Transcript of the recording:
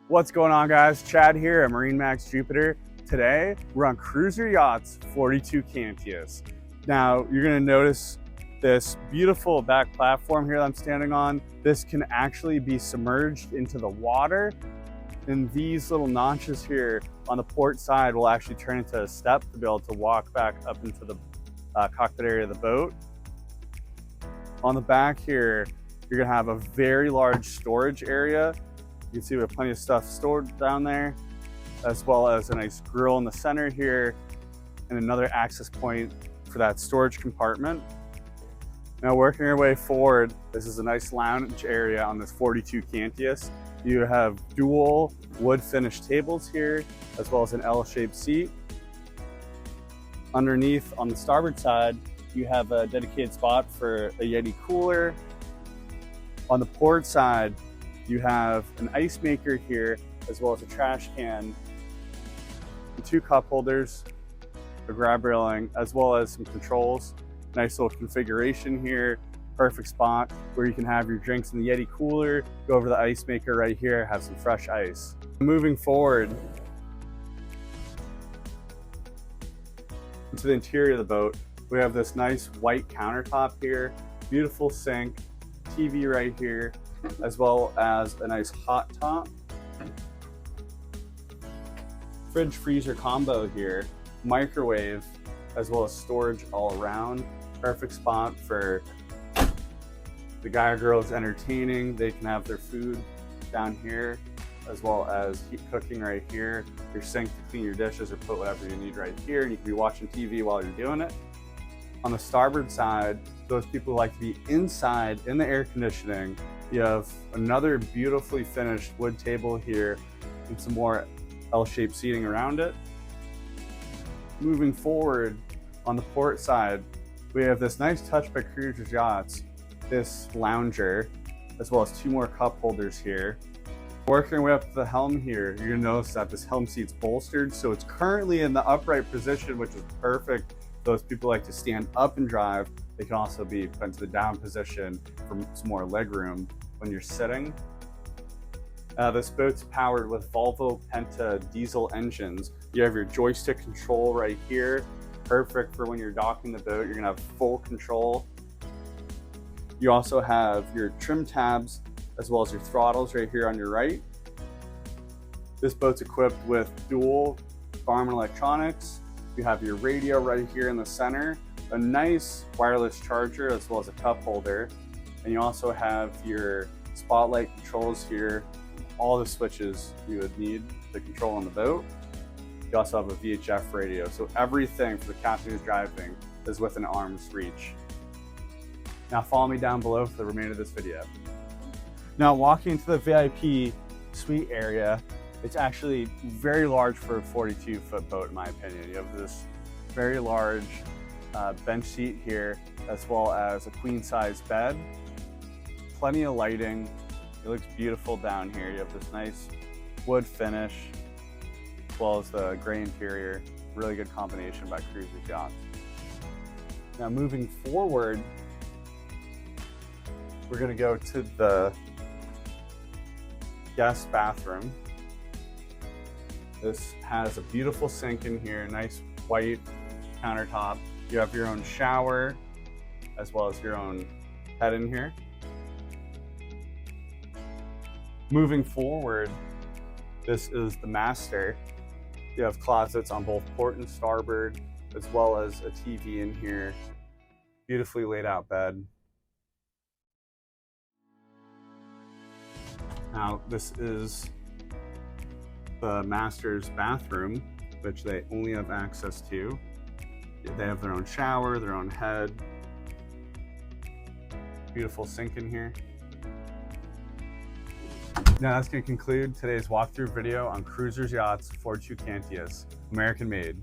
What's going on, guys? Chad here at MarineMax Jupiter. Today, we're on Cruiser Yachts 42 Cantius. Now, you're gonna notice this beautiful back platform here that I'm standing on. This can actually be submerged into the water. And these little notches here on the port side will actually turn into a step to be able to walk back up into the cockpit area of the boat. On the back here, you're gonna have a very large storage area. You can see we have plenty of stuff stored down there, as well as a nice grill in the center here and another access point for that storage compartment. Now, working our way forward, this is a nice lounge area on this 42 Cantius. You have dual wood finish tables here, as well as an L-shaped seat. Underneath on the starboard side, you have a dedicated spot for a Yeti cooler. On the port side, you have an ice maker here, as well as a trash can, and 2 cup holders, a grab railing, as well as some controls. Nice little configuration here. Perfect spot where you can have your drinks in the Yeti cooler, go over to the ice maker right here, have some fresh ice. Moving forward into the interior of the boat, we have this nice white countertop here, beautiful sink, TV right here, as well as a nice hot top. Fridge freezer combo here, microwave, as well as storage all around. Perfect spot for the guy or girls entertaining. They can have their food down here, as well as heat cooking right here. Your sink to clean your dishes or put whatever you need right here. And you can be watching TV while you're doing it. On the starboard side, those people who like to be inside in the air conditioning, you have another beautifully finished wood table here and some more L-shaped seating around it. Moving forward on the port side, we have this nice touch by Cruiser Yachts, this lounger, as well as 2 more cup holders here. Working our way up to the helm here, you're gonna notice that this helm seat's bolstered, so it's currently in the upright position, which is perfect. Those people like to stand up and drive. They can also be put into the down position for some more leg room when you're sitting. This boat's powered with Volvo Penta diesel engines. You have your joystick control right here. Perfect for when you're docking the boat. You're gonna have full control. You also have your trim tabs, as well as your throttles right here on your right. This boat's equipped with dual Garmin electronics. You have your radio right here in the center, a nice wireless charger, as well as a cup holder. And you also have your spotlight controls here, all the switches you would need to control on the boat. You also have a VHF radio. So everything for the captain who's driving is within arm's reach. Now follow me down below for the remainder of this video. Now walking into the VIP suite area, it's actually very large for a 42-foot boat, in my opinion. You have this very large bench seat here, as well as a queen-size bed. Plenty of lighting. It looks beautiful down here. You have this nice wood finish, as well as the gray interior. Really good combination by Cruiser Yachts. Now moving forward, we're gonna go to the guest bathroom. This has a beautiful sink in here, nice white countertop. You have your own shower, as well as your own head in here. Moving forward, this is the master. You have closets on both port and starboard, as well as a TV in here. Beautifully laid out bed. Now, this is the master's bathroom, which they only have access to. They have their own shower, their own head. Beautiful sink in here. Now that's going to conclude today's walkthrough video on Cruiser Yachts 42 Cantius, American made.